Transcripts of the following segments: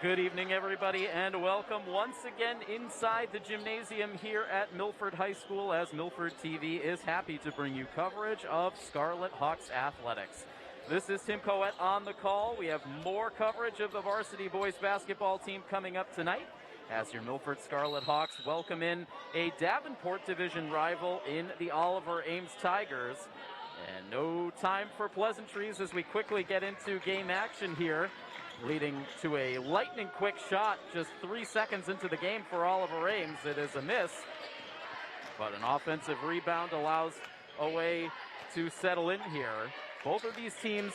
Good evening, everybody, and welcome once again inside the gymnasium here at Milford High School, as Milford TV is happy to bring you coverage of Scarlet Hawks athletics. This is Tim Coet on the call. We have more coverage of the varsity boys basketball team coming up tonight as your Milford Scarlet Hawks welcome in a Davenport Division rival in the Oliver Ames Tigers. And no time for pleasantries as we quickly get into game action here, leading to a lightning quick shot just 3 seconds into the game for Oliver Ames. It is a miss, but an offensive rebound allows OA to settle in here. Both of these teams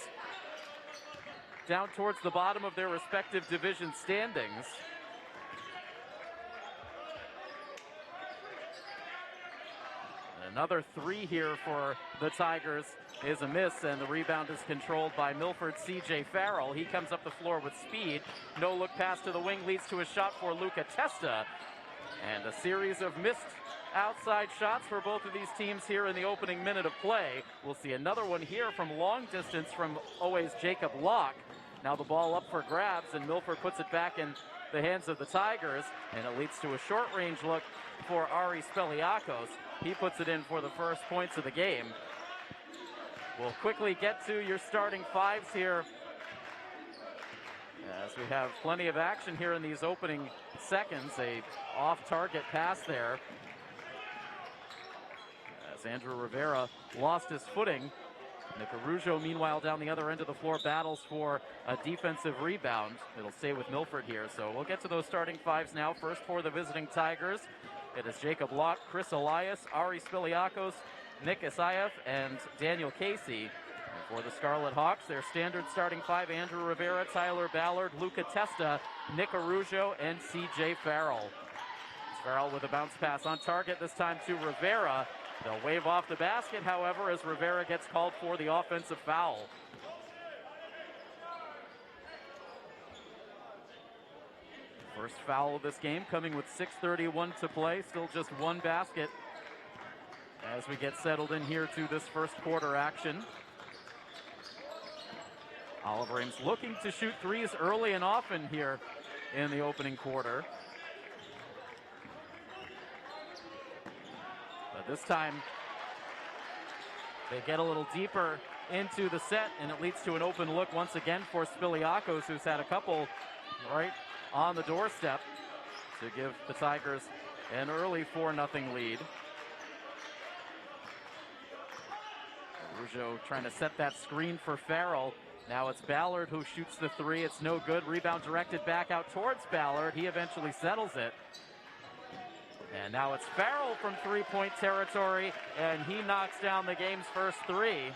down towards the bottom of their respective division standings. Another three here for the Tigers is a miss, and the rebound is controlled by Milford C.J. Farrell. He comes up the floor with speed. No look pass to the wing leads to a shot for Luca Testa. And a series of missed outside shots for both of these teams here in the opening minute of play. We'll see another one here from long distance from OA's Jacob Locke. Now the ball up for grabs, and Milford puts it back in the hands of the Tigers, and it leads to a short-range look for Ari Speliakos. He puts it in for the first points of the game. We'll quickly get to your starting fives here, as we have plenty of action here in these opening seconds. A off-target pass there, as Andrew Rivera lost his footing. Nick Arujo, meanwhile, down the other end of the floor, battles for a defensive rebound. It'll stay with Milford here, so we'll get to those starting fives now. First for the visiting Tigers, it is Jacob Locke, Chris Elias, Ari Spiliakos, Nick Isayev, and Daniel Casey. And for the Scarlet Hawks, their standard starting five: Andrew Rivera, Tyler Ballard, Luca Testa, Nick Arujo, and C.J. Farrell. It's Farrell with a bounce pass on target, this time to Rivera. They'll wave off the basket, however, as Rivera gets called for the offensive foul. First foul of this game coming with 6:31 to play. Still just one basket as we get settled in here to this first quarter action. Oliver Ames looking to shoot threes early and often here in the opening quarter. But this time, they get a little deeper into the set, and it leads to an open look once again for Spiliakos, who's had a couple right on the doorstep to give the Tigers an early 4-0 lead. Rougeau trying to set that screen for Farrell. Now it's Ballard who shoots the three. It's no good. Rebound directed back out towards Ballard. He eventually settles it. And now it's Farrell from three-point territory, and he knocks down the game's first three.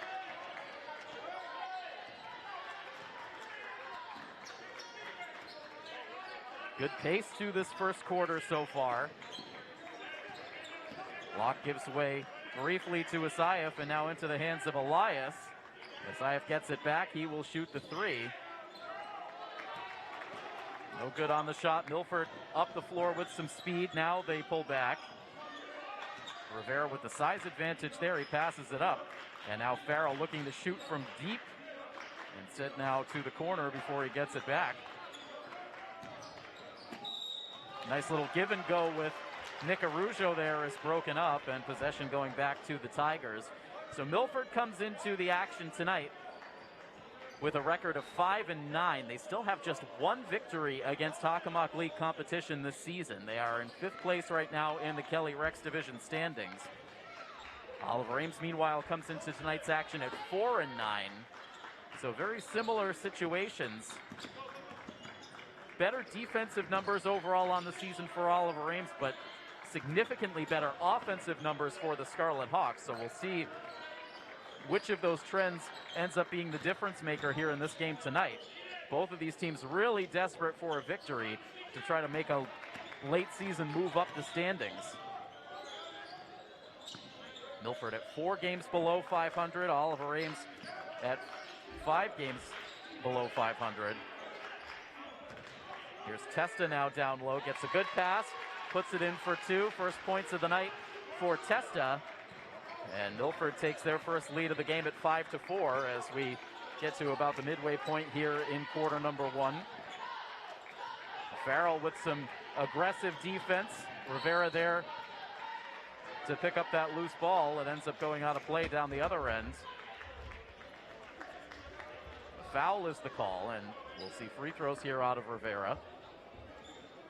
Good pace to this first quarter so far. Locke gives way briefly to Isayev, and now into the hands of Elias. Isayev gets it back. He will shoot the three. No good on the shot. Milford up the floor with some speed. Now they pull back. Rivera with the size advantage there. He passes it up. And now Farrell looking to shoot from deep. And set now to the corner before he gets it back. Nice little give and go with Nick Arujo there is broken up, and possession going back to the Tigers. So Milford comes into the action tonight with a record of 5-9. They still have just one victory against Hockomock League competition this season. They are in 5th place right now in the Kelly Rex Division standings. Oliver Ames, meanwhile, comes into tonight's action at 4-9. So very similar situations. Better defensive numbers overall on the season for Oliver Ames, but significantly better offensive numbers for the Scarlet Hawks. So we'll see which of those trends ends up being the difference maker here in this game tonight. Both of these teams really desperate for a victory to try to make a late season move up the standings. Milford at 4 games below 500. Oliver Ames at 5 games below 500. Here's Testa now down low, gets a good pass, puts it in for two. First points of the night for Testa. And Milford takes their first lead of the game at 5-4 as we get to about the midway point here in quarter number one. Farrell with some aggressive defense. Rivera there to pick up that loose ball. It ends up going out of play down the other end. Foul is the call, and we'll see free throws here out of Rivera.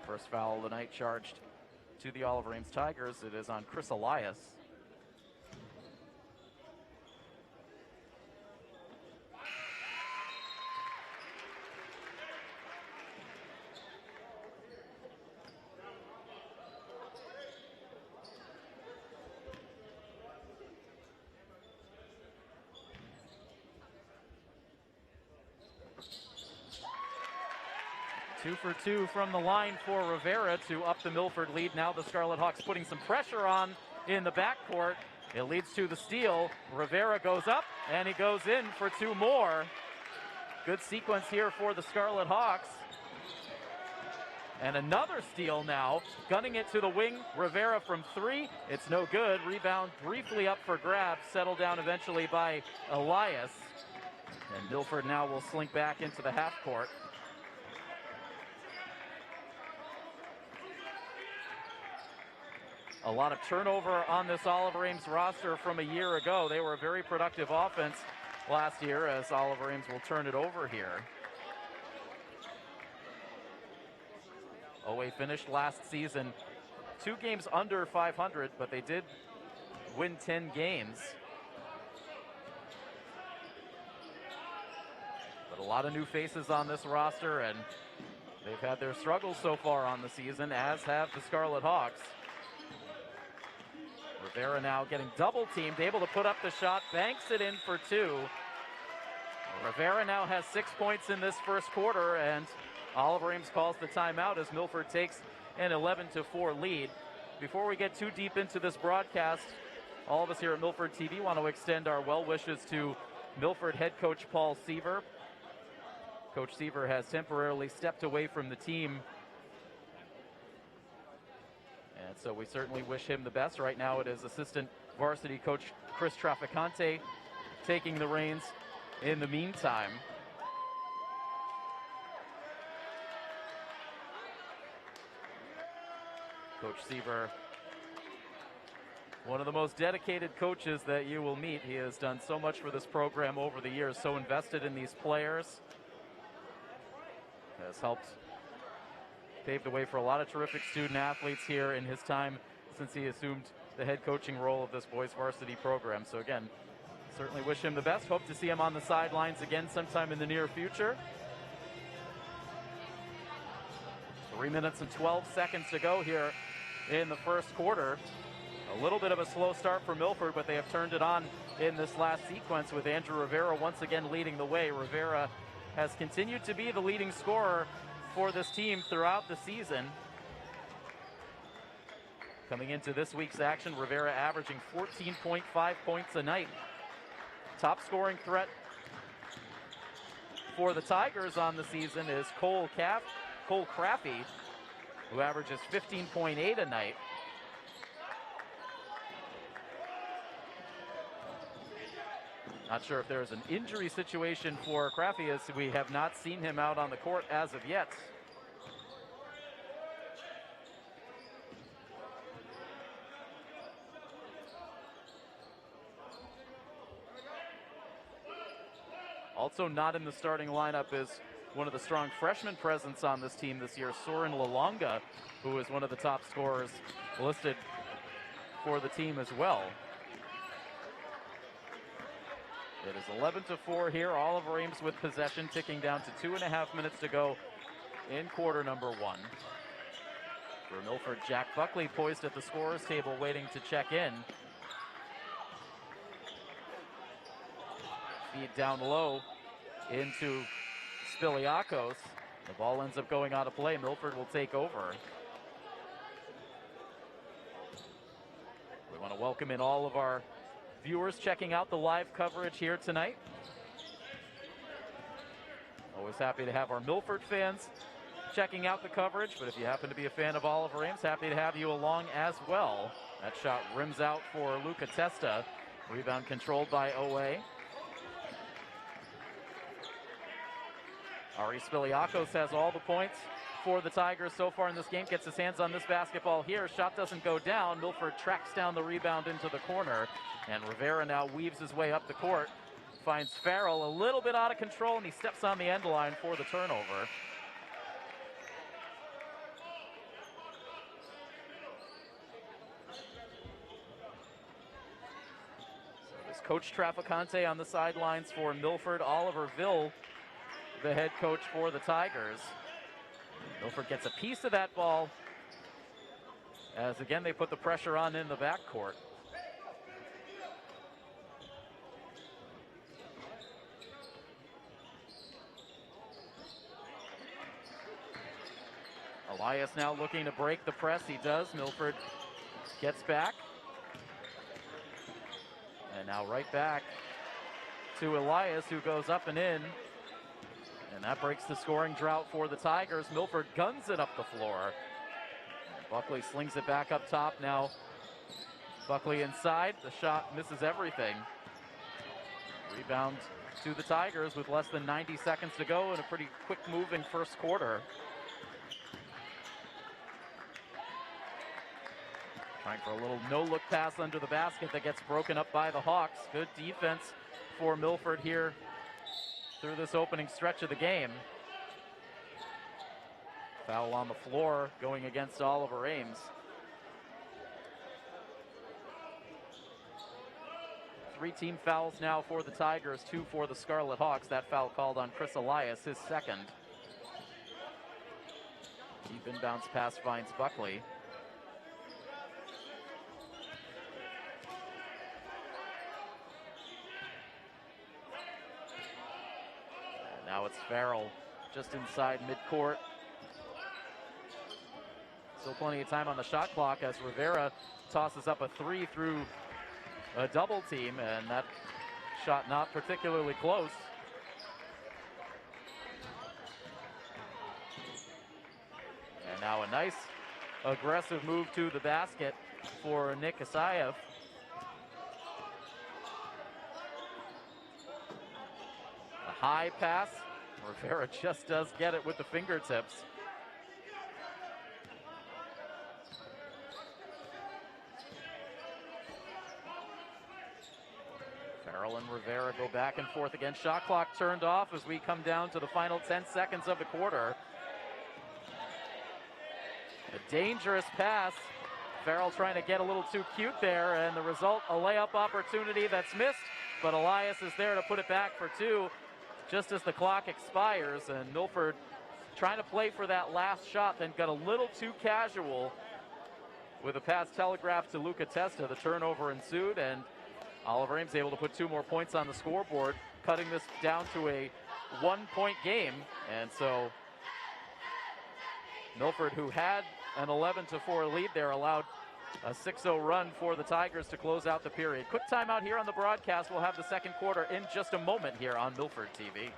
First foul of the night charged to the Oliver Ames Tigers. It is on Chris Elias. Two for two from the line for Rivera to up the Milford lead. Now the Scarlet Hawks putting some pressure on in the backcourt. It leads to the steal. Rivera goes up, and he goes in for two more. Good sequence here for the Scarlet Hawks. And another steal now, gunning it to the wing. Rivera from three. It's no good. Rebound briefly up for grabs, settled down eventually by Elias. And Milford now will slink back into the half court. A lot of turnover on this Oliver Ames roster from a year ago. They were a very productive offense last year, as Oliver Ames will turn it over here. OA finished last season 2 games under 500, but they did win 10 games. But a lot of new faces on this roster, and they've had their struggles so far on the season, as have the Scarlet Hawks. Rivera now getting double teamed, able to put up the shot, banks it in for two. Rivera now has 6 points in this first quarter, and Oliver Ames calls the timeout as Milford takes an 11-4 lead. Before we get too deep into this broadcast, all of us here at Milford TV want to extend our well wishes to Milford head coach Paul Seaver. Coach Seaver has temporarily stepped away from the team, and so we certainly wish him the best. Right now it is assistant varsity coach Chris Traficante taking the reins in the meantime. Coach Seaver, one of the most dedicated coaches that you will meet. He has done so much for this program over the years, so invested in these players. Has helped pave the way for a lot of terrific student athletes here in his time since he assumed the head coaching role of this boys varsity program. So again, certainly wish him the best. Hope to see him on the sidelines again sometime in the near future. 3 minutes and 12 seconds to go here in the first quarter. A little bit of a slow start for Milford, but they have turned it on in this last sequence with Andrew Rivera once again leading the way. Rivera has continued to be the leading scorer for this team throughout the season. Coming into this week's action, Rivera averaging 14.5 points a night. Top scoring threat for the Tigers on the season is Cole Craffey, who averages 15.8 a night. Not sure if there's an injury situation for Craffey, as we have not seen him out on the court as of yet. Also not in the starting lineup is one of the strong freshman presence on this team this year, Soren Lalonga, who is one of the top scorers listed for the team as well. It is 11-4 here. Oliver Ames with possession, ticking down to 2.5 minutes to go in quarter number one. For Milford, Jack Buckley poised at the scorer's table waiting to check in. Feed down low into Spiliakos. The ball ends up going out of play. Milford will take over. We want to welcome in all of our viewers checking out the live coverage here tonight. Always happy to have our Milford fans checking out the coverage, but if you happen to be a fan of Oliver Ames, happy to have you along as well. That shot rims out for Luca Testa. Rebound controlled by OA. Ari Spiliakos has all the points for the Tigers so far in this game. Gets his hands on this basketball here. Shot doesn't go down. Milford tracks down the rebound into the corner. And Rivera now weaves his way up the court. Finds Farrell a little bit out of control, and he steps on the end line for the turnover. Coach Traficante on the sidelines for Milford. Oliver Ville, the head coach for the Tigers. Milford gets a piece of that ball as again they put the pressure on in the backcourt. Elias now looking to break the press. He does. Milford gets back. And now right back to Elias, who goes up and in. And that breaks the scoring drought for the Tigers. Milford guns it up the floor. And Buckley slings it back up top now. Buckley inside. The shot misses everything. Rebound to the Tigers with less than 90 seconds to go in a pretty quick moving first quarter. Trying for a little no-look pass under the basket that gets broken up by the Hawks. Good defense for Milford here through this opening stretch of the game. Foul on the floor going against Oliver Ames. 3 team fouls now for the Tigers, 2 for the Scarlet Hawks. That foul called on Chris Elias, his second. Deep inbounds pass finds Buckley. Now it's Farrell just inside midcourt. Still plenty of time on the shot clock as Rivera tosses up a 3 through a double team, and that shot not particularly close. And now a nice aggressive move to the basket for Nick Isayev. A high pass. Rivera just does get it with the fingertips. Farrell and Rivera go back and forth again. Shot clock turned off as we come down to the final 10 seconds of the quarter. A dangerous pass. Farrell trying to get a little too cute there, and the result, a layup opportunity that's missed, but Elias is there to put it back for 2. Just as the clock expires, and Milford trying to play for that last shot, then got a little too casual with a pass telegraphed to Luca Testa. The turnover ensued, and Oliver Ames able to put 2 more points on the scoreboard, cutting this down to a 1-point game. And so Milford, who had an 11-4 lead there, allowed a 6-0 run for the Tigers to close out the period. Quick timeout here on the broadcast. We'll have the second quarter in just a moment here on Milford TV.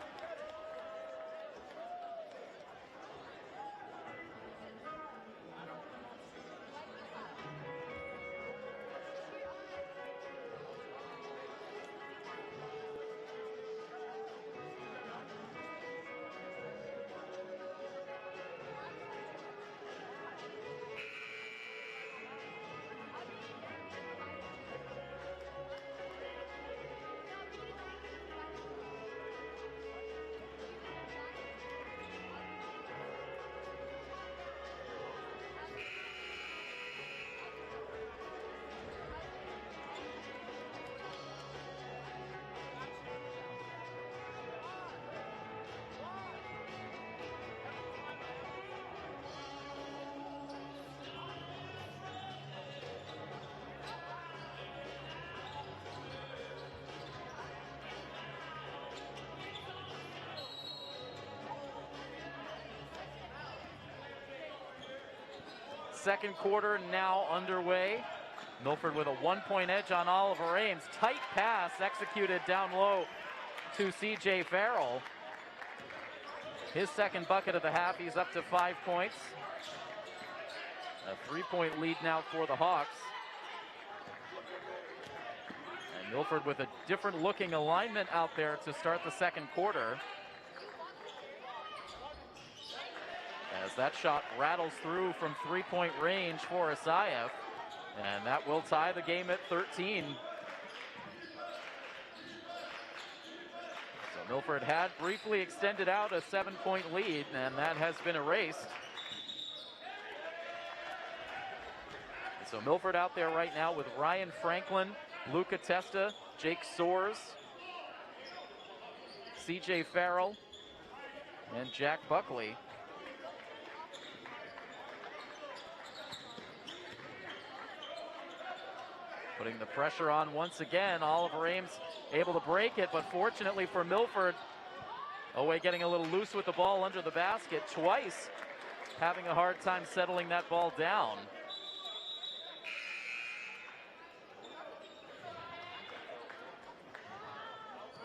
Second quarter now underway. Milford with a 1-point edge on Oliver Ames. Tight pass executed down low to C.J. Farrell. His second bucket of the half. He's up to 5 points. A 3-point lead now for the Hawks. And Milford with a different looking alignment out there to start the second quarter. as that shot rattles through from three-point range for Isayev, and that will tie the game at 13. So Milford had briefly extended out a 7-point lead, and that has been erased. So Milford out there right now with Ryan Franklin, Luca Testa, Jake Soares, CJ Farrell, and Jack Buckley. Putting the pressure on once again. Oliver Ames able to break it, but fortunately for Milford, Owe getting a little loose with the ball under the basket twice, having a hard time settling that ball down.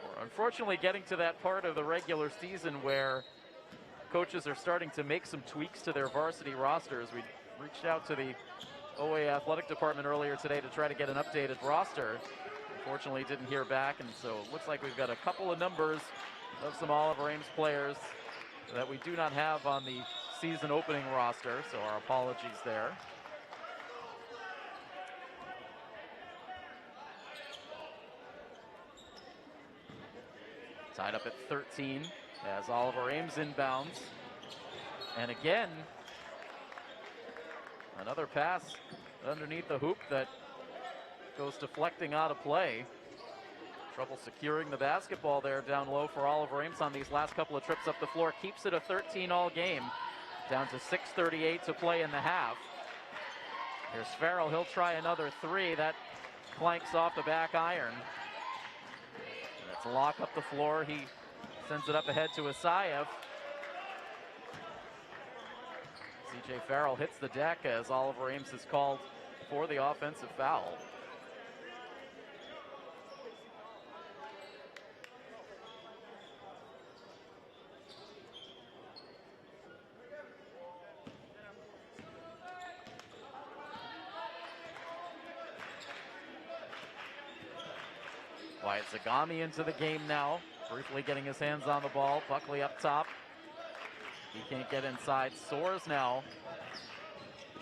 We're unfortunately getting to that part of the regular season where coaches are starting to make some tweaks to their varsity rosters. We reached out to the OA athletic department earlier today to try to get an updated roster. Unfortunately, didn't hear back, and so it looks like we've got a couple of numbers of some Oliver Ames players that we do not have on the season opening roster, so our apologies there. Tied up at 13 as Oliver Ames inbounds. And again, another pass underneath the hoop that goes deflecting out of play. Trouble securing the basketball there down low for Oliver Ames on these last couple of trips up the floor. Keeps it a 13 all game. Down to 6:38 to play in the half. Here's Farrell. He'll try another three. That clanks off the back iron. That's a lock up the floor. He sends it up ahead to Isayev. CJ Farrell hits the deck as Oliver Ames is called for the offensive foul. Wyatt Zagami into the game now, briefly getting his hands on the ball. Buckley up top. He can't get inside. Soares now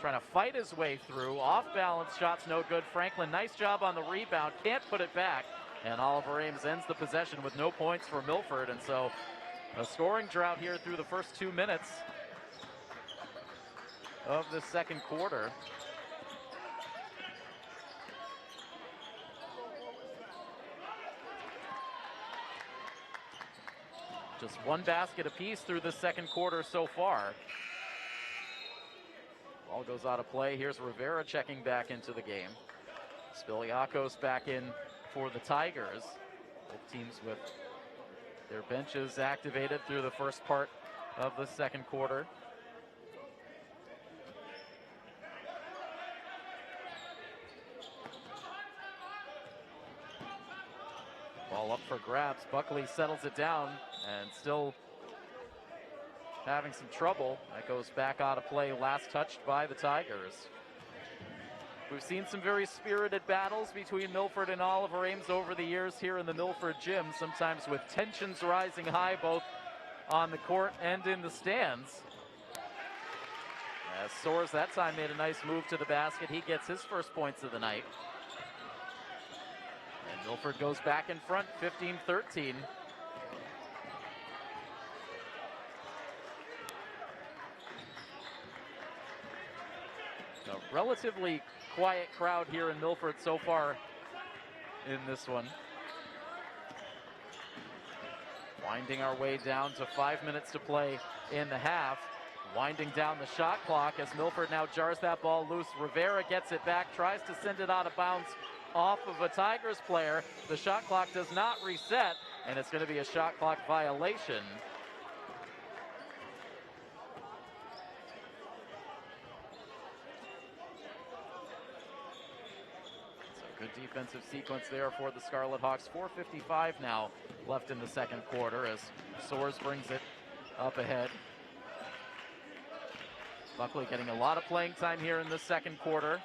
trying to fight his way through. Off balance shots no good. Franklin, nice job on the rebound. Can't put it back. And Oliver Ames ends the possession with no points for Milford. And so a scoring drought here through the first 2 minutes of the second quarter. Just one basket apiece through the second quarter so far. Ball goes out of play. Here's Rivera checking back into the game. Spiliakos back in for the Tigers. Both teams with their benches activated through the first part of the second quarter. Ball up for grabs. Buckley settles it down and still having some trouble. That goes back out of play, last touched by the Tigers. We've seen some very spirited battles between Milford and Oliver Ames over the years here in the Milford gym, sometimes with tensions rising high both on the court and in the stands. As Soares that time made a nice move to the basket. He gets his first points of the night. And Milford goes back in front, 15-13. A relatively quiet crowd here in Milford so far in this one. Winding our way down to 5 minutes to play in the half. Winding down the shot clock as Milford now jars that ball loose. Rivera gets it back, tries to send it out of bounds off of a Tigers player. The shot clock does not reset, and it's going to be a shot clock violation. So good defensive sequence there for the Scarlet Hawks. 4:55 now left in the second quarter as Soares brings it up ahead. Buckley getting a lot of playing time here in the second quarter.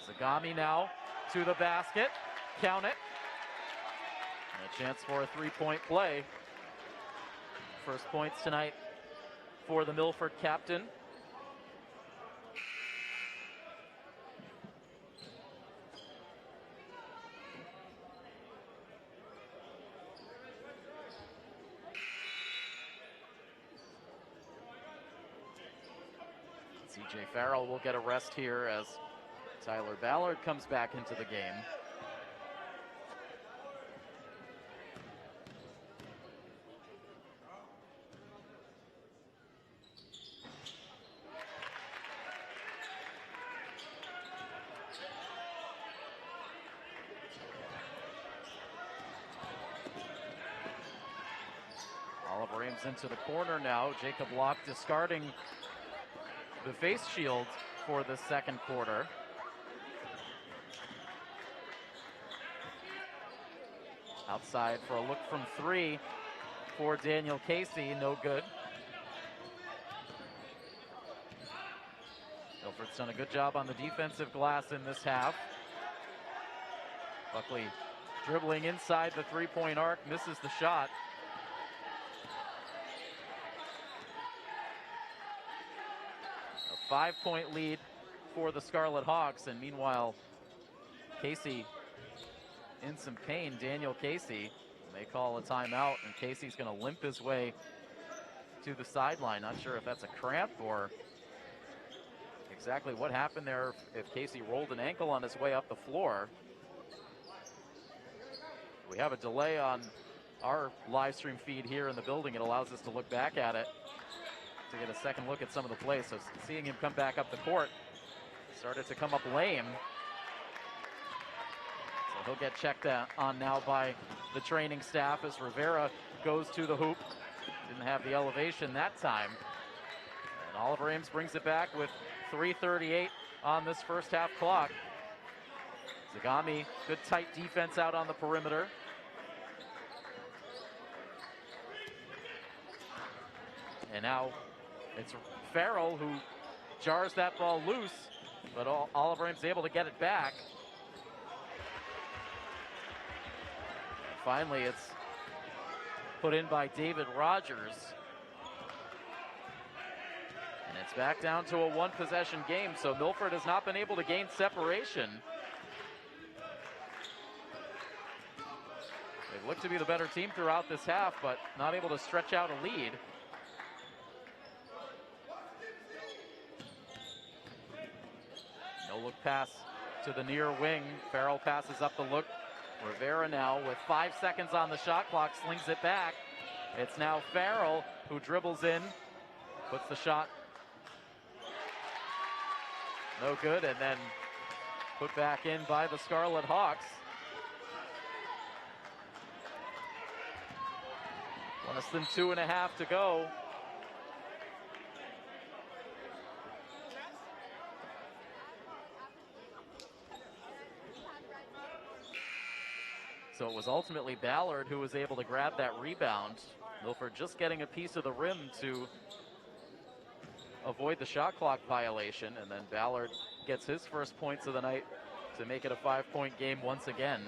Zagami now to the basket. Count it. And a chance for a three-point play First points tonight for the Milford captain. CJ Farrell will get a rest here as Tyler Ballard comes back into the game. Oliver Ames into the corner now. Jacob Locke discarding the face shield for the second quarter. Outside for a look from three for Daniel Casey, no good. Milford's done a good job on the defensive glass in this half. Buckley dribbling inside the three-point arc, misses the shot. A 5-point lead for the Scarlet Hawks, and meanwhile, Casey in some pain. Daniel Casey, they call a timeout, and Casey's going to limp his way to the sideline. Not sure if that's a cramp or exactly what happened there, if Casey rolled an ankle on his way up the floor. We have a delay on our live stream feed here in the building. It allows us to look back at it to get a second look at some of the plays. So seeing him come back up the court, started to come up lame. So he'll get checked on now by the training staff as Rivera goes to the hoop. Didn't have the elevation that time. And Oliver Ames brings it back with 3:38 on this first half clock. Zagami, good tight defense out on the perimeter. And now it's Farrell who jars that ball loose, but Oliver Ames able to get it back. Finally, it's put in by David Rogers. And it's back down to a one-possession game, so Milford has not been able to gain separation. They've looked to be the better team throughout this half, but not able to stretch out a lead. No-look pass to the near wing. Farrell passes up the look. Rivera now with 5 seconds on the shot clock, slings it back. It's now Farrell who dribbles in, puts the shot no good, and then put back in by the Scarlet Hawks. Less than 2.5 to go. So it was ultimately Ballard who was able to grab that rebound. Milford just getting a piece of the rim to avoid the shot clock violation, and then Ballard gets his first points of the night to make it a 5-point game once again.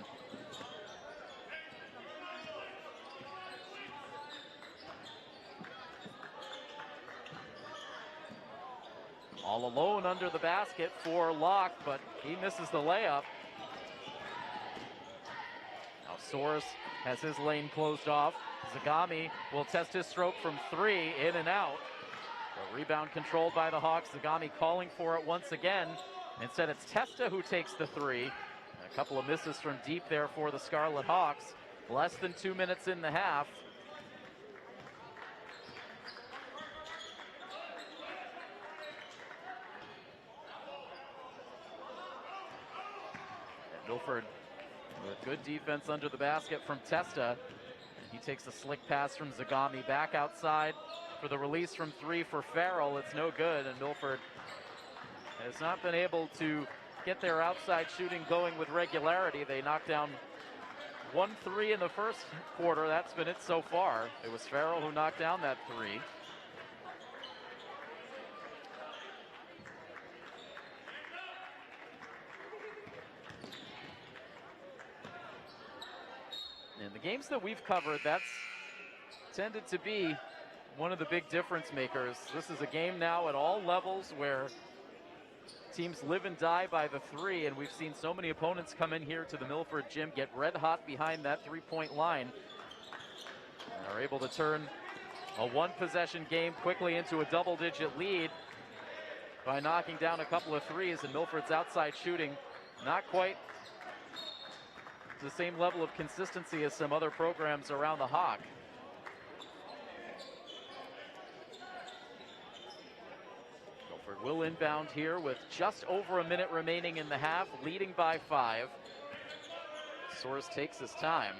All alone under the basket for Locke, but he misses the layup. Now Soares has his lane closed off. Zagami will test his stroke from three, in and out. The rebound controlled by the Hawks. Zagami calling for it once again. Instead, it's Testa who takes the three. A couple of misses from deep there for the Scarlet Hawks. Less than 2 minutes in the half. And Milford with good defense under the basket from Testa. And he takes a slick pass from Zagami back outside for the release from three for Farrell. It's no good, and Milford has not been able to get their outside shooting going with regularity. They knocked down 1-3 in the first quarter. That's been it so far. It was Farrell who knocked down that three. In the games that we've covered, that's tended to be one of the big difference makers. This is a game now at all levels where teams live and die by the three, and we've seen so many opponents come in here to the Milford gym, get red hot behind that three-point line, and are able to turn a one-possession game quickly into a double-digit lead by knocking down a couple of threes, and Milford's outside shooting not quite the same level of consistency as some other programs around the Hawk. Milford will inbound here with just over a minute remaining in the half, leading by 5. Soares takes his time.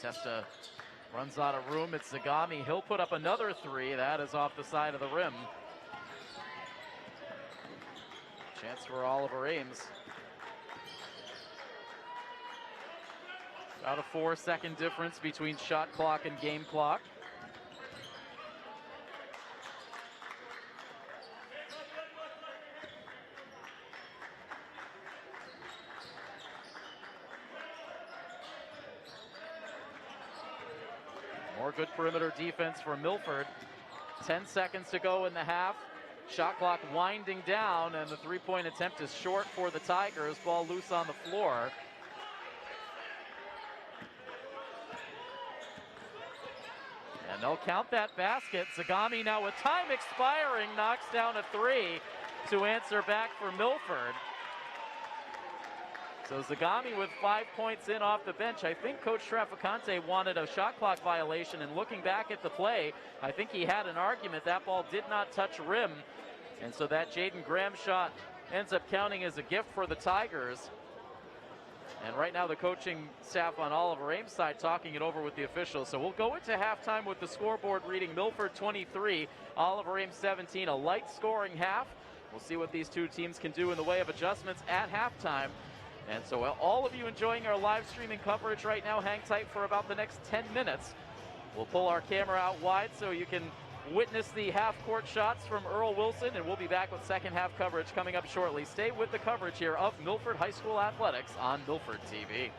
Testa runs out of room. It's Zagami. He'll put up another three. That is off the side of the rim. Chance for Oliver Ames. About a 4-second difference between shot clock and game clock. More good perimeter defense for Milford. 10 seconds to go in the half. Shot clock winding down, and the three-point attempt is short for the Tigers. Ball loose on the floor. And they'll count that basket. Zagami now with time expiring knocks down a three to answer back for Milford. So Zagami with 5 points in off the bench. I think Coach Traficante wanted a shot clock violation, and looking back at the play, I think he had an argument. That ball did not touch rim, and so that Jaden Graham shot ends up counting as a gift for the Tigers. And right now the coaching staff on Oliver Ames' side talking it over with the officials. So we'll go into halftime with the scoreboard reading Milford 23, Oliver Ames 17, a light scoring half. We'll see what these two teams can do in the way of adjustments at halftime. And so all of you enjoying our live streaming coverage right now, hang tight for about the next 10 minutes. We'll pull our camera out wide so you can witness the half-court shots from Earl Wilson, and we'll be back with second half coverage coming up shortly. Stay with the coverage here of Milford High School Athletics on Milford TV.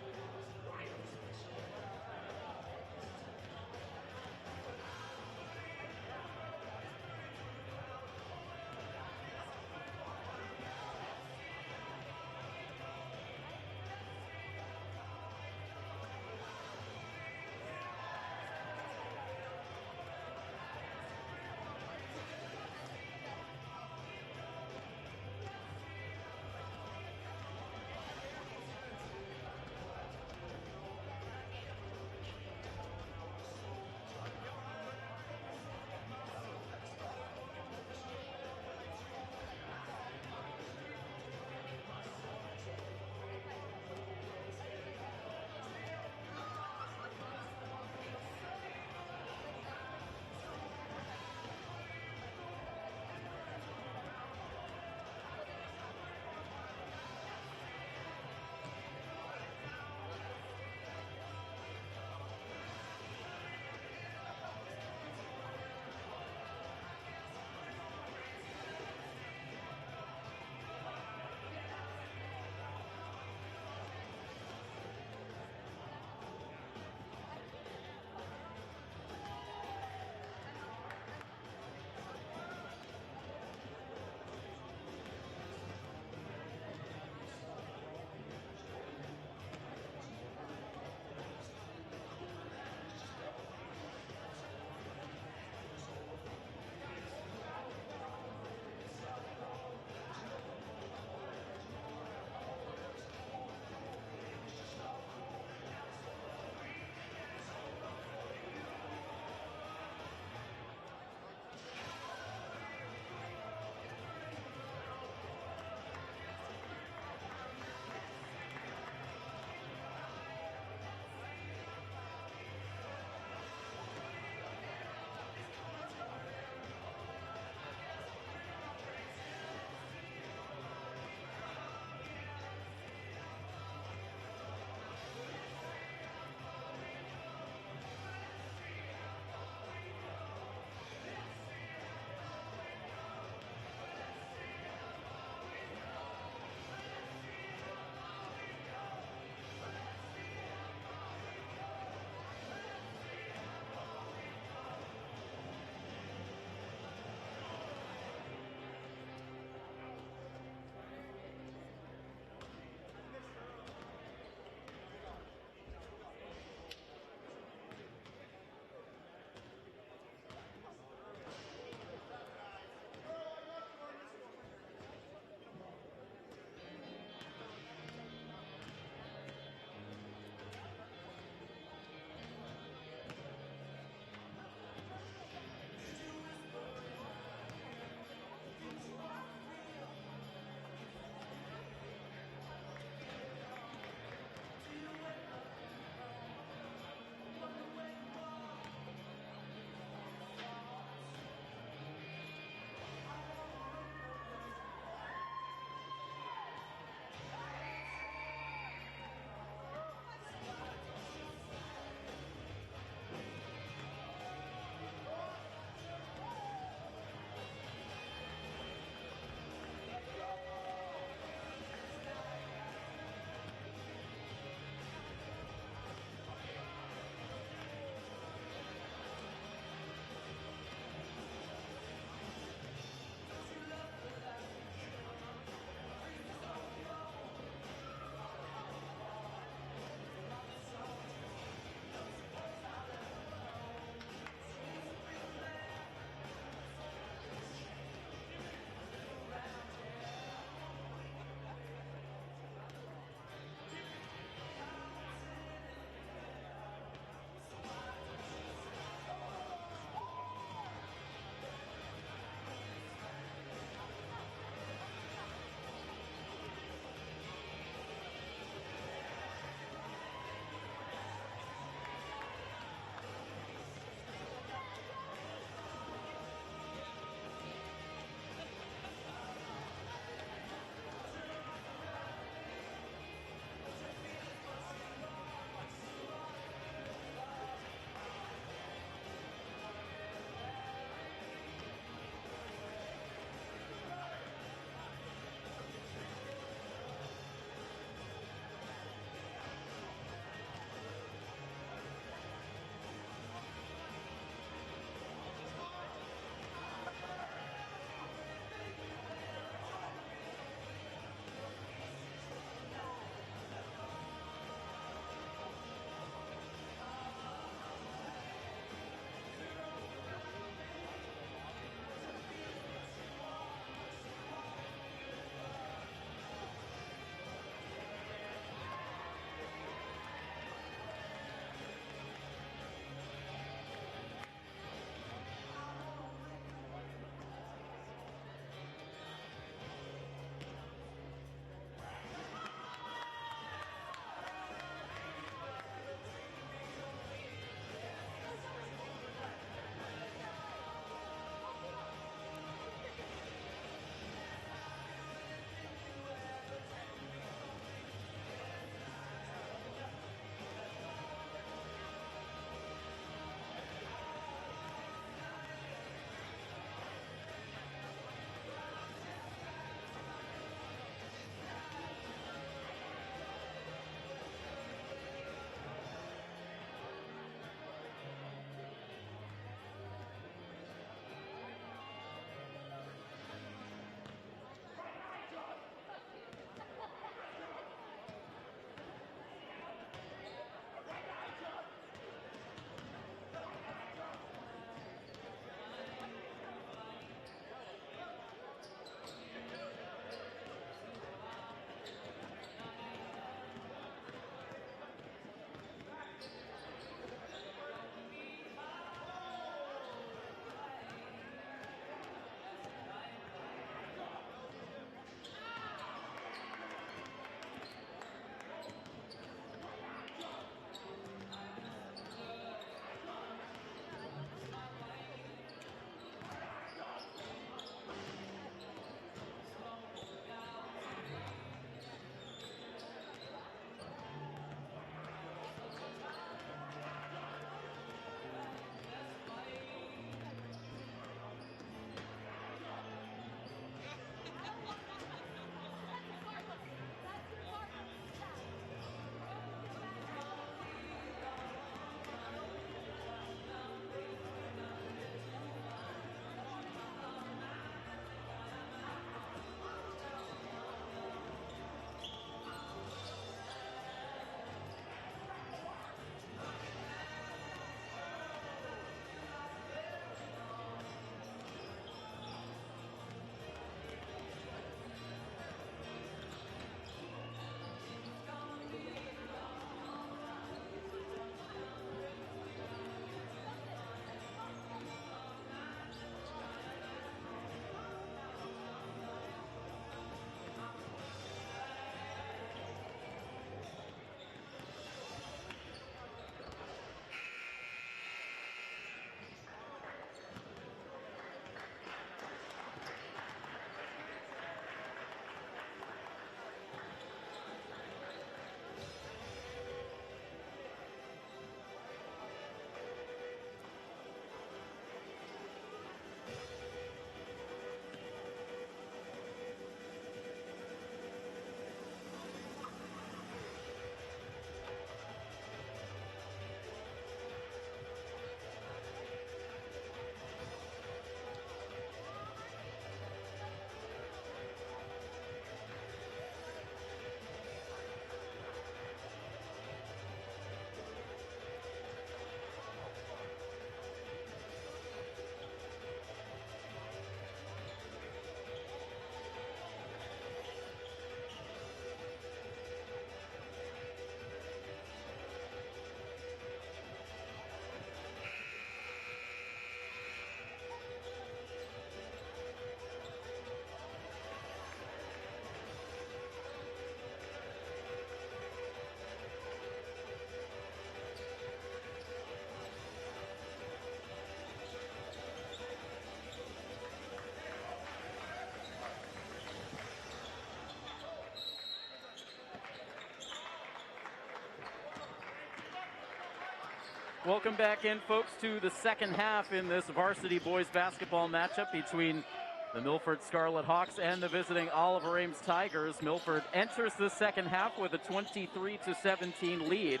Welcome back in, folks, to the second half in this varsity boys basketball matchup between the Milford Scarlet Hawks and the visiting Oliver Ames Tigers. Milford enters the second half with a 23-17 lead.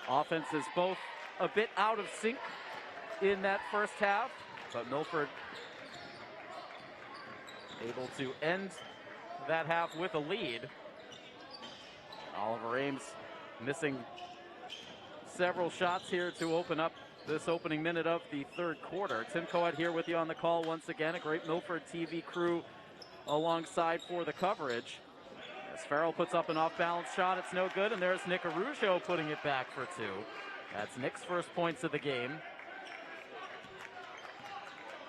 Offense is both a bit out of sync in that first half, but Milford able to end that half with a lead. Oliver Ames missing several shots here to open up this opening minute of the third quarter. Tim Coed here with you on the call once again. A great Milford TV crew alongside for the coverage. As Farrell puts up an off-balance shot, it's no good, and there's Nick Arujo putting it back for two. That's Nick's first points of the game.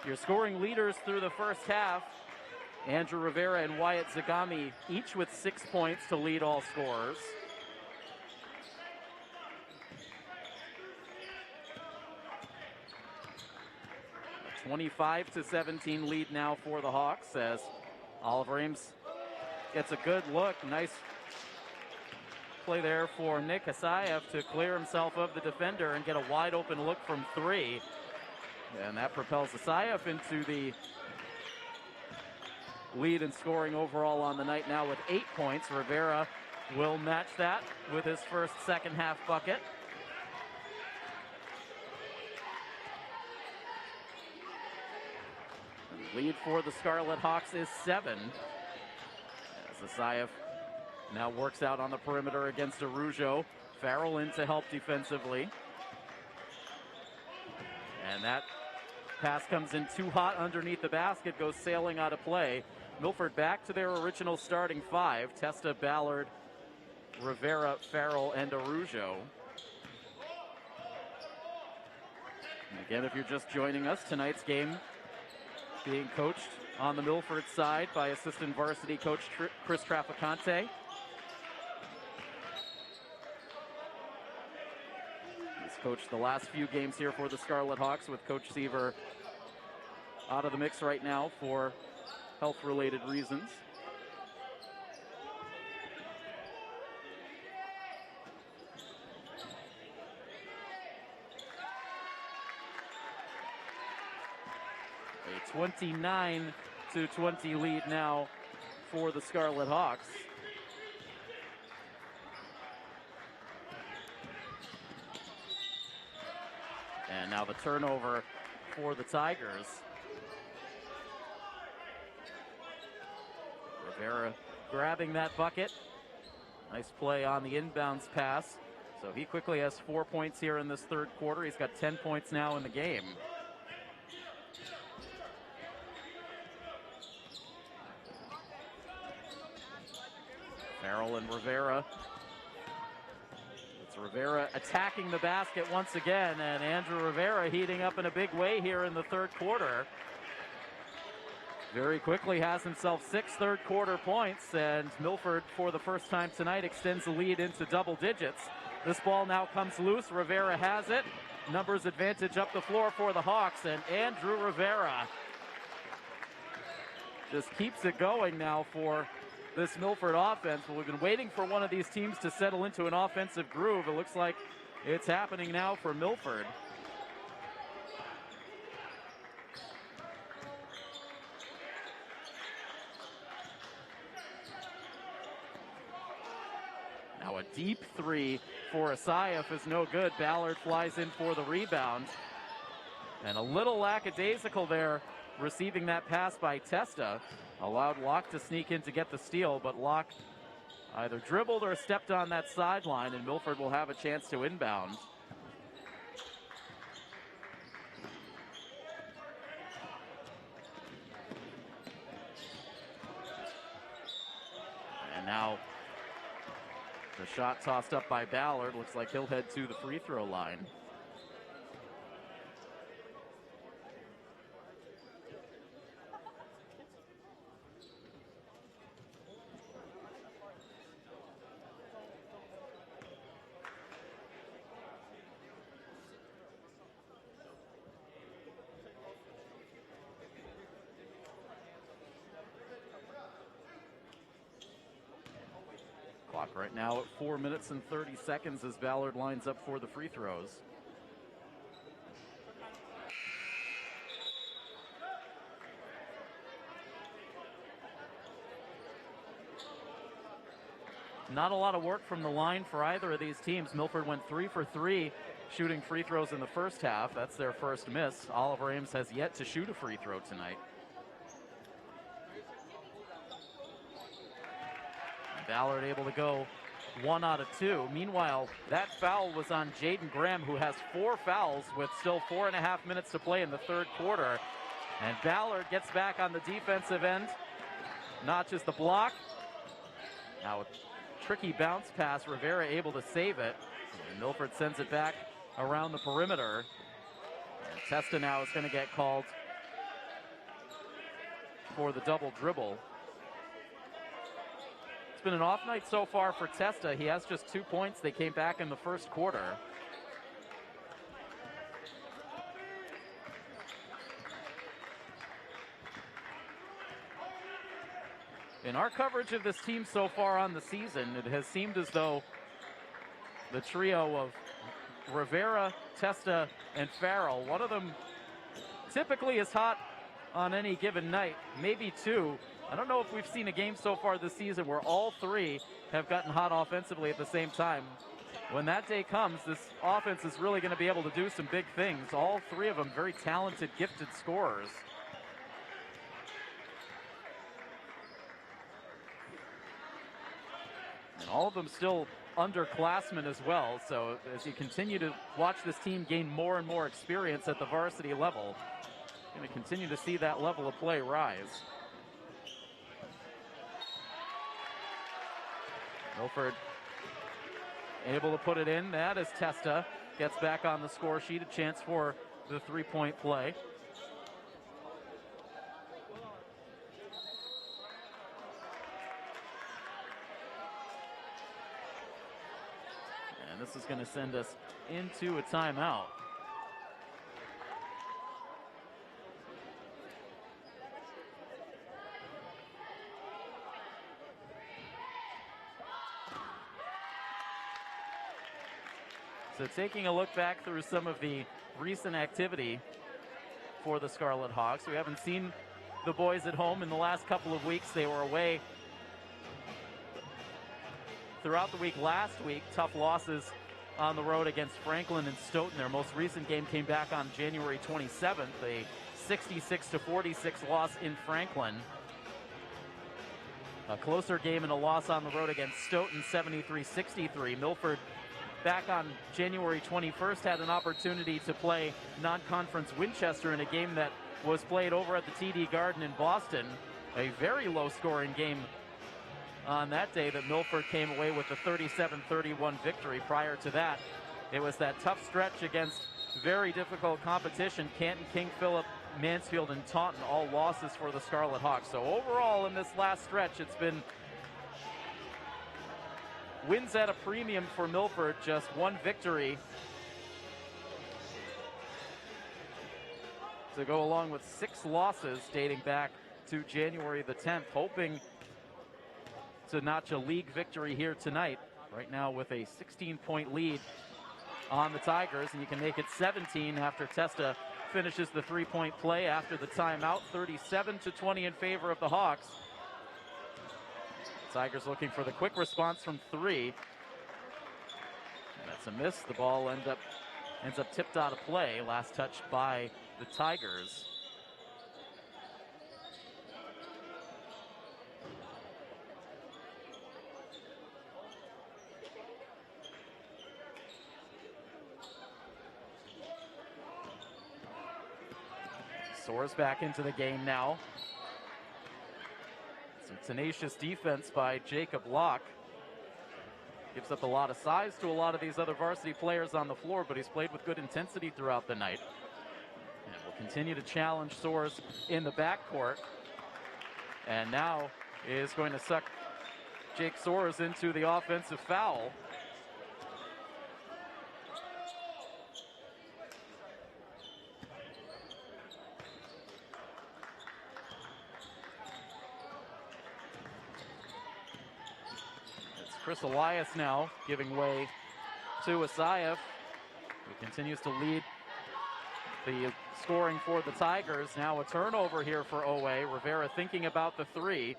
Your scoring leaders through the first half, Andrew Rivera and Wyatt Zagami, each with 6 points to lead all scorers. A 25-17 lead now for the Hawks as Oliver Ames gets a good look. Nice play there for Nick Asayev to clear himself of the defender and get a wide open look from three. And that propels Asayev into the lead in scoring overall on the night now with 8 points. Rivera will match that with his first second half bucket. And lead for the Scarlet Hawks is 7. As Asayev now works out on the perimeter against Arujo. Farrell in to help defensively. And that pass comes in too hot underneath the basket, goes sailing out of play. Milford back to their original starting five. Testa, Ballard, Rivera, Farrell, and Arujo. And again, if you're just joining us, tonight's game being coached on the Milford side by assistant varsity coach Chris Traficante. He's coached the last few games here for the Scarlet Hawks with Coach Seaver out of the mix right now for health-related reasons. A 29-20 lead now for the Scarlet Hawks. And now the turnover for the Tigers. Rivera grabbing that bucket. Nice play on the inbounds pass. So he quickly has 4 points here in this third quarter. He's got 10 points now in the game. Farrell and Rivera. It's Rivera attacking the basket once again, and Andrew Rivera heating up in a big way here in the third quarter. Very quickly has himself 6 third quarter points, and Milford, for the first time tonight, extends the lead into double digits. This ball now comes loose. Rivera has it. Numbers advantage up the floor for the Hawks, and Andrew Rivera just keeps it going now for this Milford offense. Well, we've been waiting for one of these teams to settle into an offensive groove. It looks like it's happening now for Milford. Now a deep three for Asayev is no good. Ballard flies in for the rebound. And a little lackadaisical there, receiving that pass by Testa. Allowed Locke to sneak in to get the steal, but Locke either dribbled or stepped on that sideline, and Milford will have a chance to inbound. And now the shot tossed up by Ballard. Looks like he'll head to the free throw line. Clock right now at 4 minutes and 30 seconds as Ballard lines up for the free throws. Not a lot of work from the line for either of these teams. Milford went 3 for 3 shooting free throws in the first half. That's their first miss. Oliver Ames has yet to shoot a free throw tonight. Ballard able to go 1 out of 2. Meanwhile, that foul was on Jaden Graham, who has 4 fouls with still 4.5 minutes to play in the third quarter. And Ballard gets back on the defensive end. Notches the block. Now a tricky bounce pass. Rivera able to save it. And Milford sends it back around the perimeter. And Testa now is going to get called for the double dribble. It's been an off night so far for Testa. He has just 2 points. They came back in the first quarter. In our coverage of this team so far on the season, it has seemed as though the trio of Rivera, Testa, and Farrell, one of them typically is hot on any given night, maybe two. I don't know if we've seen a game so far this season where all three have gotten hot offensively at the same time. When that day comes, this offense is really going to be able to do some big things. All three of them very talented, gifted scorers. And all of them still underclassmen as well. So as you continue to watch this team gain more and more experience at the varsity level, you're going to continue to see that level of play rise. Milford able to put it in. That as Testa gets back on the score sheet, a chance for the three-point play. And this is going to send us into a timeout. So taking a look back through some of the recent activity for the Scarlet Hawks, we haven't seen the boys at home in the last couple of weeks. They were away throughout the week last week. Tough losses on the road against Franklin and Stoughton. Their most recent game came back on January 27th, a 66-46 loss in Franklin. A closer game and a loss on the road against Stoughton, 73-63. Milford back on January 21st had an opportunity to play non-conference Winchester in a game that was played over at the TD Garden in Boston. A very low-scoring game on that day that Milford came away with a 37-31 victory. Prior to that, it was that tough stretch against very difficult competition. Canton, King Philip, Mansfield, and Taunton, all losses for the Scarlet Hawks. So overall in this last stretch, it's been wins at a premium for Milford, just one victory to go along with 6 losses dating back to January the 10th, hoping to notch a league victory here tonight. Right now with a 16-point lead on the Tigers, and you can make it 17 after Testa finishes the three-point play after the timeout. 37-20 in favor of the Hawks. Tigers looking for the quick response from 3. And that's a miss. The ball ends up tipped out of play. Last touch by the Tigers. Soares back into the game now. Some tenacious defense by Jacob Locke. Gives up a lot of size to a lot of these other varsity players on the floor, but he's played with good intensity throughout the night. And will continue to challenge Soares in the backcourt. And now is going to suck Jake Soares into the offensive foul. Chris Elias now giving way to Asayev, who continues to lead the scoring for the Tigers. Now a turnover here for OA. Rivera thinking about the three.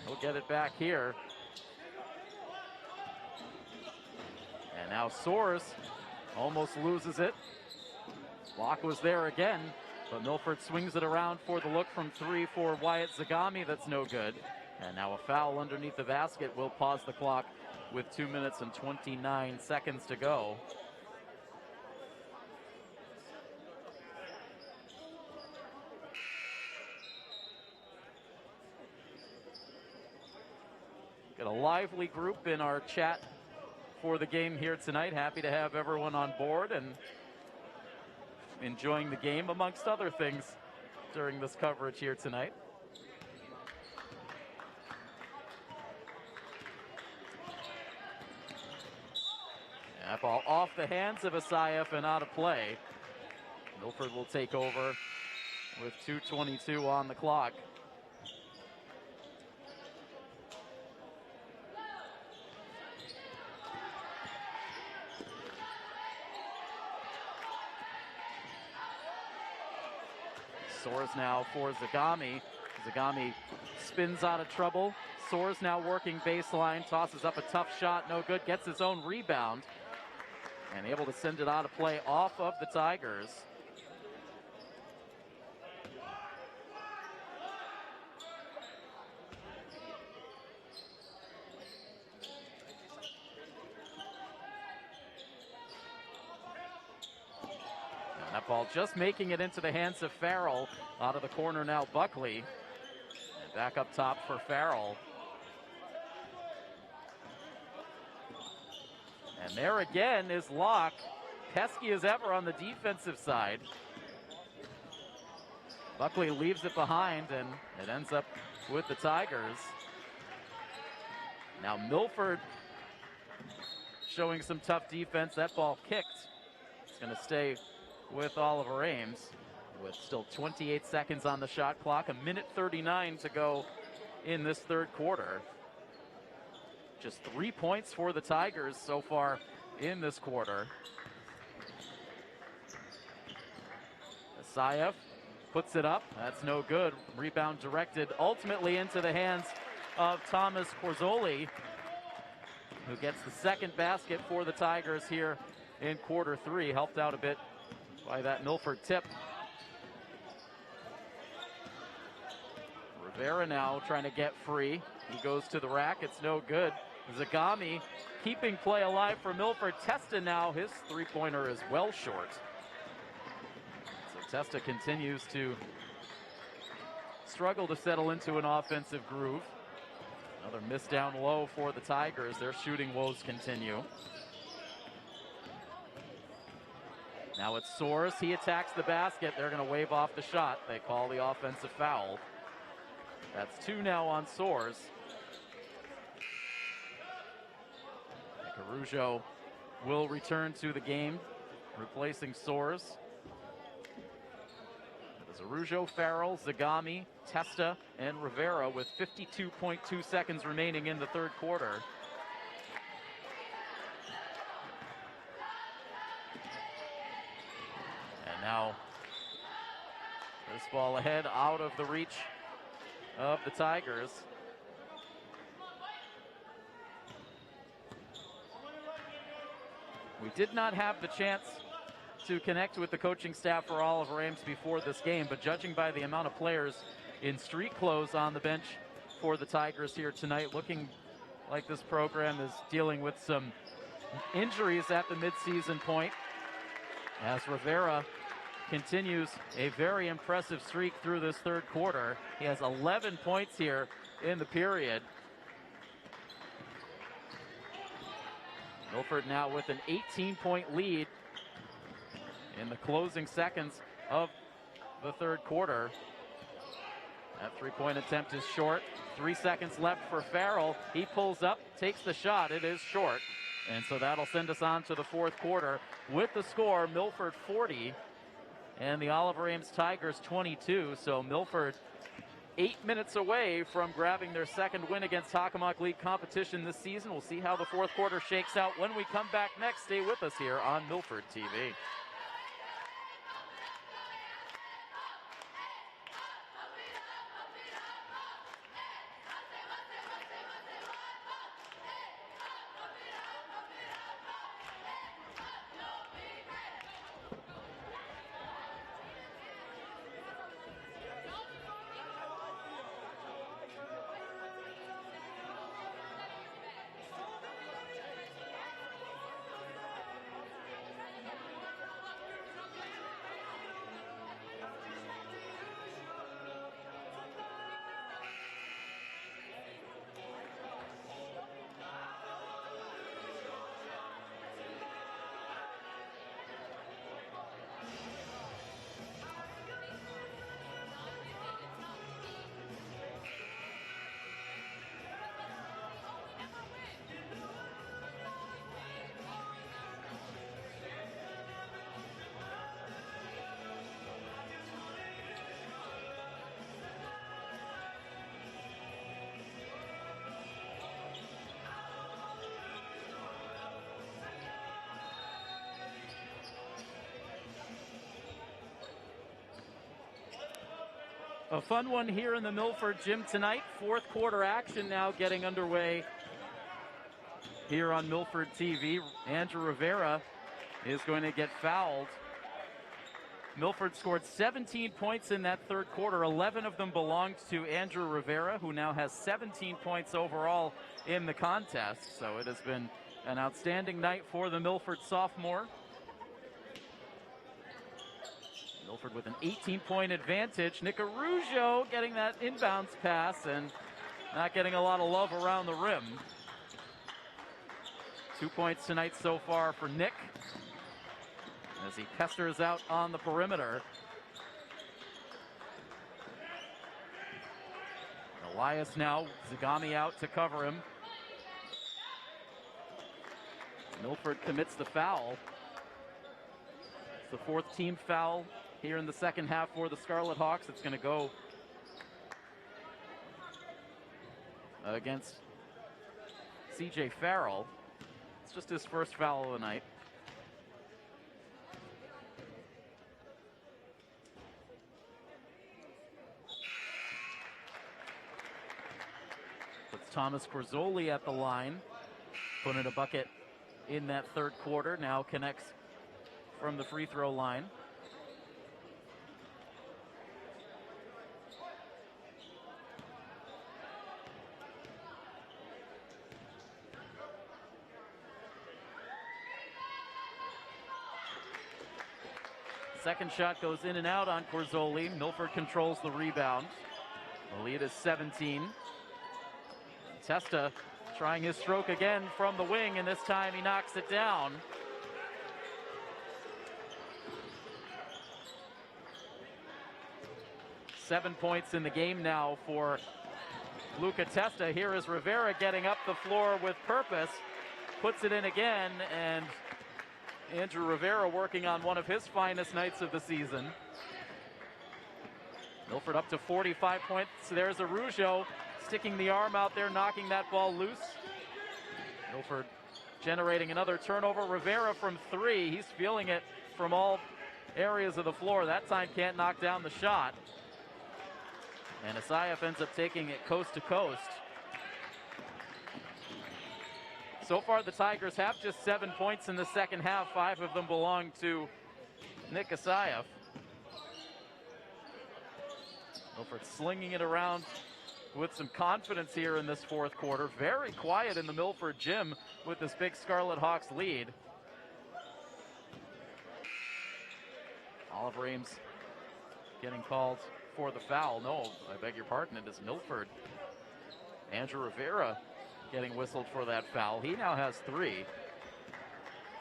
He'll get it back here. And now Soares almost loses it. Block was there again, but Milford swings it around for the look from three for Wyatt Zagami. That's no good. And now a foul underneath the basket will pause the clock with 2 minutes and 29 seconds to go. Got a lively group in our chat for the game here tonight. Happy to have everyone on board and enjoying the game amongst other things during this coverage here tonight. That ball off the hands of Asayev and out of play. Milford will take over with 2:22 on the clock. Soares now for Zagami. Zagami spins out of trouble. Soares now working baseline, tosses up a tough shot, no good, gets his own rebound, and able to send it out of play off of the Tigers. That ball just making it into the hands of Farrell. Out of the corner now, Buckley. And back up top for Farrell. And there again is Locke. Pesky as ever on the defensive side. Buckley leaves it behind, and it ends up with the Tigers. Now Milford showing some tough defense. That ball kicked. It's going to stay with Oliver Ames, with still 28 seconds on the shot clock, 1:39 to go in this third quarter. Just 3 points for the Tigers so far in this quarter. Asayev puts it up. That's no good. Rebound directed ultimately into the hands of Thomas Corzoli, who gets the second basket for the Tigers here in quarter three. Helped out a bit by that Milford tip. Rivera now trying to get free. He goes to the rack. It's no good. Zagami keeping play alive for Milford. Testa now, his three-pointer is well short. So Testa continues to struggle to settle into an offensive groove. Another miss down low for the Tigers. Their shooting woes continue. Now it's Soares. He attacks the basket. They're going to wave off the shot. They call the offensive foul. That's two now on Soares. Caruso will return to the game, replacing Soares. It is Arujo, Farrell, Zagami, Testa, and Rivera with 52.2 seconds remaining in the third quarter. Now, this ball ahead, out of the reach of the Tigers. We did not have the chance to connect with the coaching staff for Oliver Ames before this game, but judging by the amount of players in street clothes on the bench for the Tigers here tonight, looking like this program is dealing with some injuries at the midseason point, as Rivera continues a very impressive streak through this third quarter. He has 11 points here in the period. Milford now with an 18-point lead in the closing seconds of the third quarter. That three-point attempt is short. 3 seconds left for Farrell. He pulls up, takes the shot. It is short. And so that'll send us on to the fourth quarter with the score, Milford 40 and the Oliver Ames Tigers 22. So Milford 8 minutes away from grabbing their second win against Hockomock League competition this season. We'll see how the fourth quarter shakes out when we come back next. Stay with us here on Milford TV. A fun one here in the Milford gym tonight. Fourth quarter action now getting underway here on Milford TV. Andrew Rivera is going to get fouled. Milford scored 17 points in that third quarter. 11 of them belonged to Andrew Rivera, who now has 17 points overall in the contest. So it has been an outstanding night for the Milford sophomore. Milford with an 18-point advantage. Nick Araujo getting that inbounds pass and not getting a lot of love around the rim. 2 points tonight so far for Nick as he pesters out on the perimeter. Elias now, Zagami out to cover him. Milford commits the foul. It's the fourth team foul here in the second half for the Scarlet Hawks. It's going to go against CJ Farrell. It's just his first foul of the night. Puts Thomas Corzoli at the line. Put in a bucket in that third quarter. Now connects from the free throw line. Second shot goes in and out on Corzoli. Milford controls the rebound. The lead is 17. Testa trying his stroke again from the wing, and this time he knocks it down. Seven points in the game now for Luca Testa. Here is Rivera getting up the floor with purpose. Puts it in again, and Andrew Rivera working on one of his finest nights of the season. Milford up to 45 points. There's Araujo sticking the arm out there, knocking that ball loose. Milford generating another turnover. Rivera from three. He's feeling it from all areas of the floor. That time can't knock down the shot. And Asayev ends up taking it coast to coast. So far, the Tigers have just 7 points in the second half. 5 of them belong to Nick Asayev. Milford slinging it around with some confidence here in this fourth quarter. Very quiet in the Milford gym with this big Scarlet Hawks lead. Oliver Ames getting called for the foul. No, I beg your pardon, it is Milford. Andrew Rivera getting whistled for that foul. He now has 3.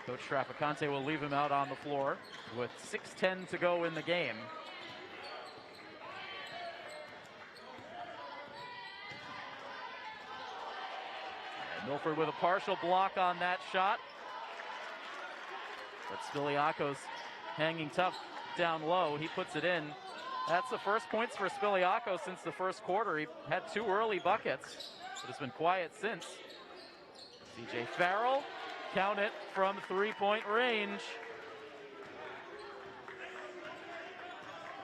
Coach Traficante will leave him out on the floor with 6:10 to go in the game. And Milford with a partial block on that shot. But Stiliakos hanging tough down low. He puts it in. That's the first points for Spiliaco since the first quarter. He had 2 early buckets, but it's been quiet since. CJ Farrell, count it from 3-point range.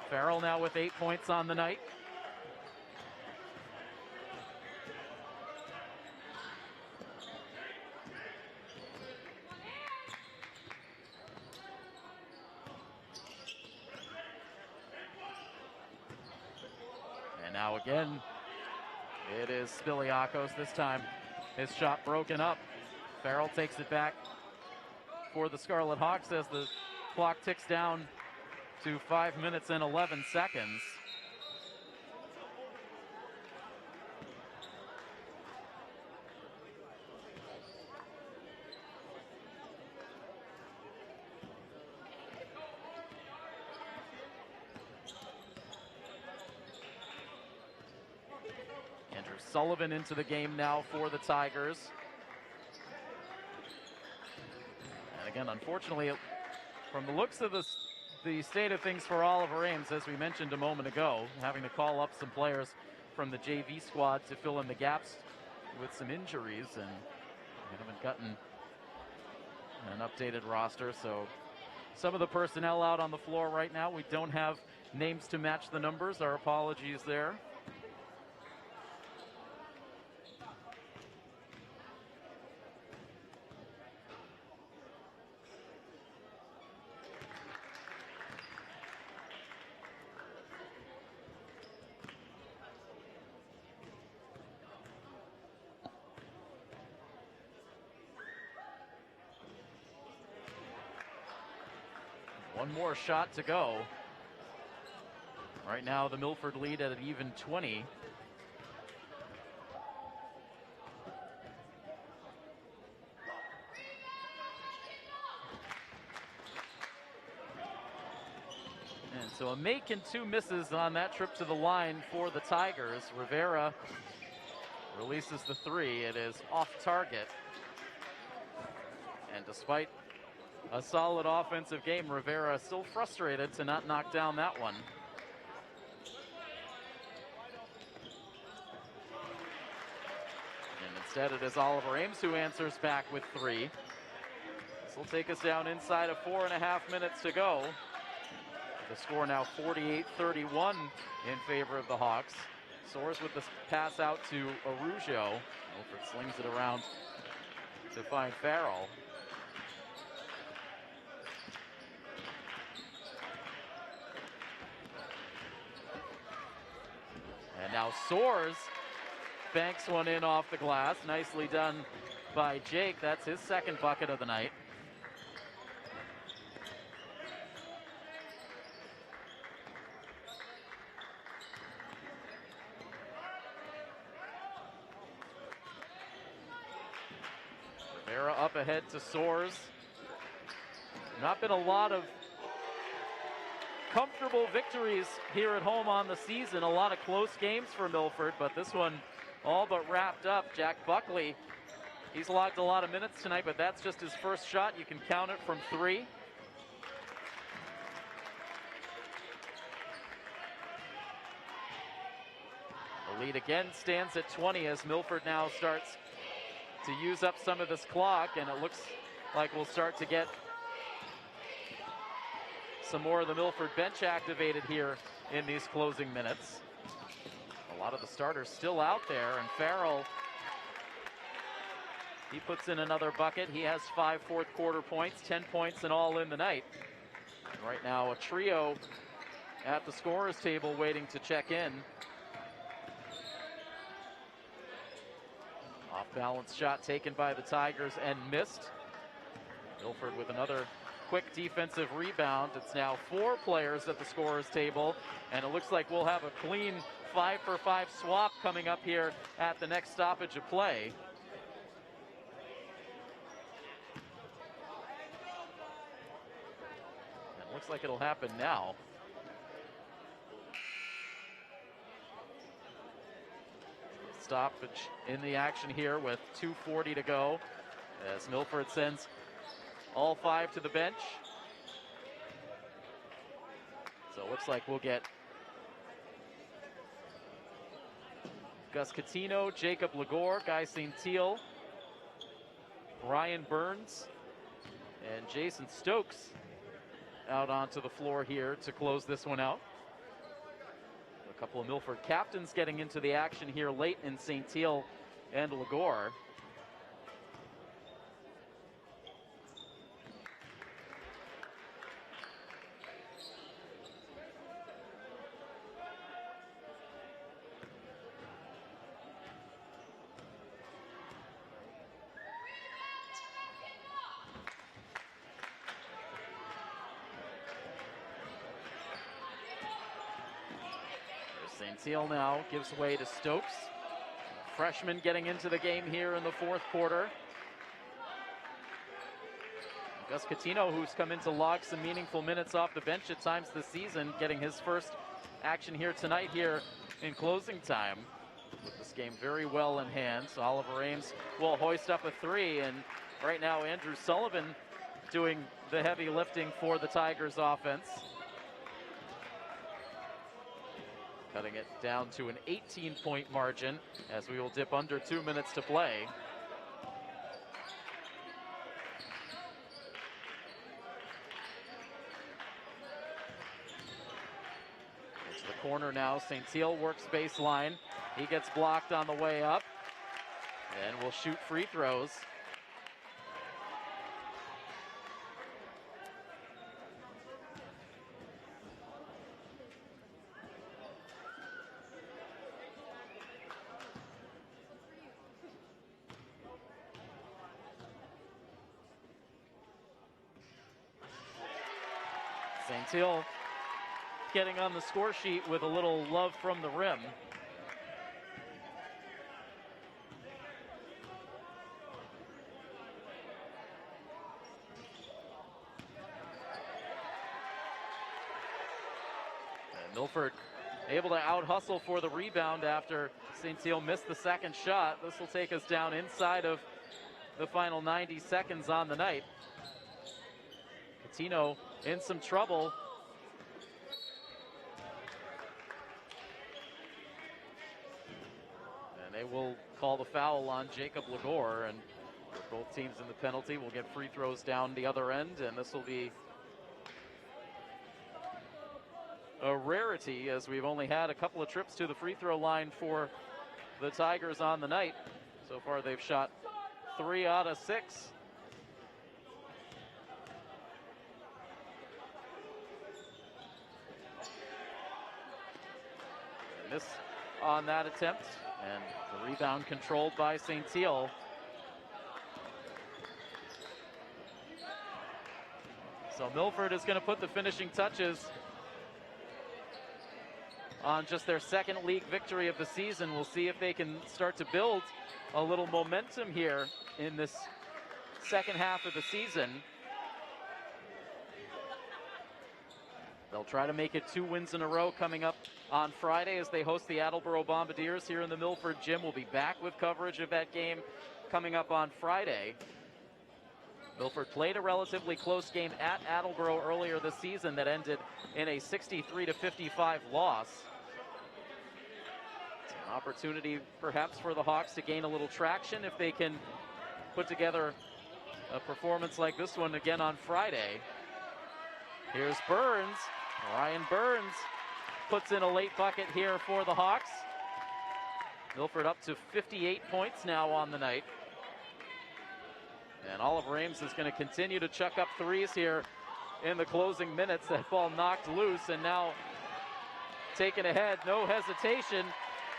Farrell now with 8 points on the night. And now again, it is Spiliaco's this time. His shot broken up. Farrell takes it back for the Scarlet Hawks as the clock ticks down to 5 minutes and 11 seconds. Andrew Sullivan into the game now for the Tigers. And again, unfortunately, from the looks of the state of things for Oliver Ames, as we mentioned a moment ago, having to call up some players from the JV squad to fill in the gaps with some injuries, and we haven't gotten an updated roster, so some of the personnel out on the floor right now. We don't have names to match the numbers. Our apologies there. One more shot to go. Right now, the Milford lead at an even 20. And so a make and 2 misses on that trip to the line for the Tigers. Rivera releases the 3. It is off target. And despite a solid offensive game, Rivera still frustrated to not knock down that one. And instead it is Oliver Ames who answers back with 3. This will take us down inside of 4.5 minutes to go. The score now 48-31 in favor of the Hawks. Soares with the pass out to Araujo. Milford slings it around to find Farrell. And now Soares banks one in off the glass. Nicely done by Jake. That's his second bucket of the night. Rivera up ahead to Soares. Not been a lot of comfortable victories here at home on the season. A lot of close games for Milford, but this one all but wrapped up. Jack Buckley, he's logged a lot of minutes tonight, but that's just his first shot. You can count it from 3. The lead again stands at 20 as Milford now starts to use up some of this clock, and it looks like we'll start to get some more of the Milford bench activated here in these closing minutes. A lot of the starters still out there, and Farrell, he puts in another bucket. He has 5 fourth quarter points, 10 points in all in the night. And right now a trio at the scorer's table waiting to check in. Off balance shot taken by the Tigers and missed. Milford with another quick defensive rebound. It's now 4 players at the scorer's table, and it looks like we'll have a clean 5-for-5 swap coming up here at the next stoppage of play. And it looks like it'll happen now. Stoppage in the action here with 2:40 to go as Milford sends all 5 to the bench. So it looks like we'll get Gus Catino, Jacob Legore, Guy St. Teal, Ryan Burns, and Jason Stokes out onto the floor here to close this one out. A couple of Milford captains getting into the action here late in St. Teal and Legore. St. Teal now gives way to Stokes. Freshman getting into the game here in the fourth quarter. Gus Catino, who's come in to log some meaningful minutes off the bench at times this season, getting his first action here tonight here in closing time. With this game very well in hand. So Oliver Ames will hoist up a three, and right now Andrew Sullivan doing the heavy lifting for the Tigers offense. Cutting it down to an 18-point margin as we will dip under 2 minutes to play. It's the corner now. St. Teal works baseline. He gets blocked on the way up and will shoot free throws. St. Teal getting on the score sheet with a little love from the rim. And Milford able to out-hustle for the rebound after St. Teal missed the second shot. This will take us down inside of the final 90 seconds on the night. Catino in some trouble. And they will call the foul on Jacob Legore, and both teams in the penalty will get free throws down the other end, and this will be a rarity as we've only had a couple of trips to the free throw line for the Tigers on the night. So far they've shot 3 out of 6. Miss on that attempt, and the rebound controlled by St. Teal. So Milford is going to put the finishing touches on just their second league victory of the season. We'll see if they can start to build a little momentum here in this second half of the season. They'll try to make it 2 wins in a row coming up on Friday as they host the Attleboro Bombardiers here in the Milford gym. We'll be back with coverage of that game coming up on Friday. Milford played a relatively close game at Attleboro earlier this season that ended in a 63-55 loss. It's an opportunity perhaps for the Hawks to gain a little traction if they can put together a performance like this one again on Friday. Here's Burns. Ryan Burns puts in a late bucket here for the Hawks. Milford up to 58 points now on the night. And Oliver Ames is going to continue to chuck up threes here in the closing minutes. That ball knocked loose and now taken ahead, no hesitation,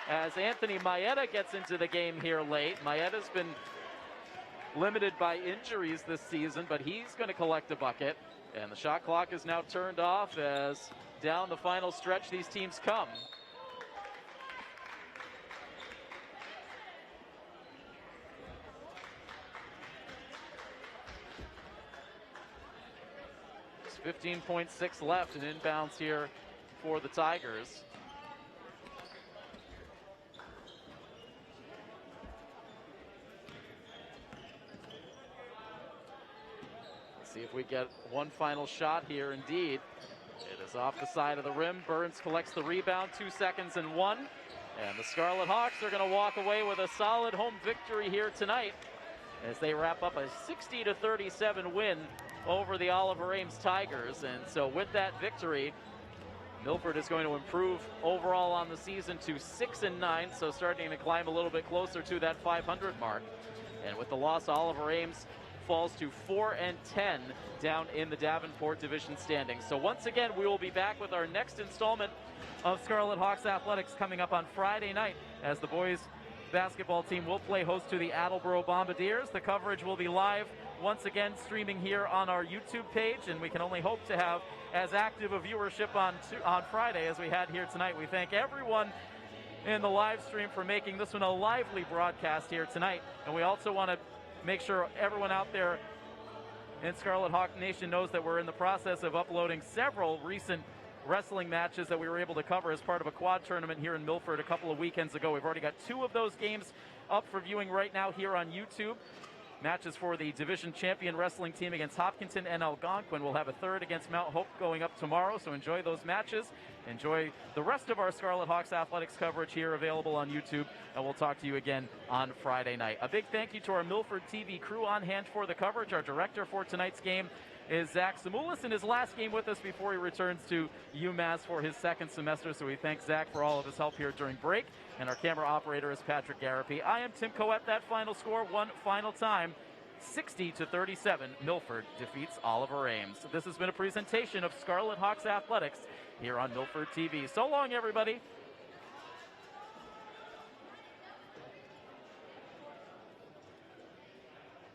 as Anthony Maeda gets into the game here late. Maeda's been limited by injuries this season, but he's going to collect a bucket. And the shot clock is now turned off as down the final stretch these teams come. There's 15.6 left and inbounds here for the Tigers. See if we get one final shot here. Indeed, it is off the side of the rim. Burns collects the rebound, 2 seconds and 1, And the Scarlet Hawks are going to walk away with a solid home victory here tonight as they wrap up a 60-37 win over the Oliver Ames Tigers. And so with that victory, Milford is going to improve overall on the season to 6-9, so starting to climb a little bit closer to that 500 mark. And with the loss, Oliver Ames falls to 4-10 down in the Davenport division standings. So once again, we will be back with our next installment of Scarlet Hawks Athletics coming up on Friday night as the boys basketball team will play host to the Attleboro Bombardiers. The coverage will be live once again streaming here on our YouTube page, and we can only hope to have as active a viewership on Friday as we had here tonight. We thank everyone in the live stream for making this one a lively broadcast here tonight, and we also want to make sure everyone out there in Scarlet Hawk Nation knows that we're in the process of uploading several recent wrestling matches that we were able to cover as part of a quad tournament here in Milford a couple of weekends ago. We've already got 2 of those games up for viewing right now here on YouTube. Matches for the division champion wrestling team against Hopkinton and Algonquin. We'll have a third against Mount Hope going up tomorrow, so enjoy those matches. Enjoy the rest of our Scarlet Hawks athletics coverage here available on YouTube, and we'll talk to you again on Friday night. A big thank you to our Milford TV crew on hand for the coverage. Our director for tonight's game is Zach Samoulis in his last game with us before he returns to UMass for his second semester. So we thank Zach for all of his help here during break. And our camera operator is Patrick Garapi. I am Tim Coette. That final score, one final time, 60-37. Milford defeats Oliver Ames. This has been a presentation of Scarlet Hawks Athletics here on Milford TV. So long, everybody.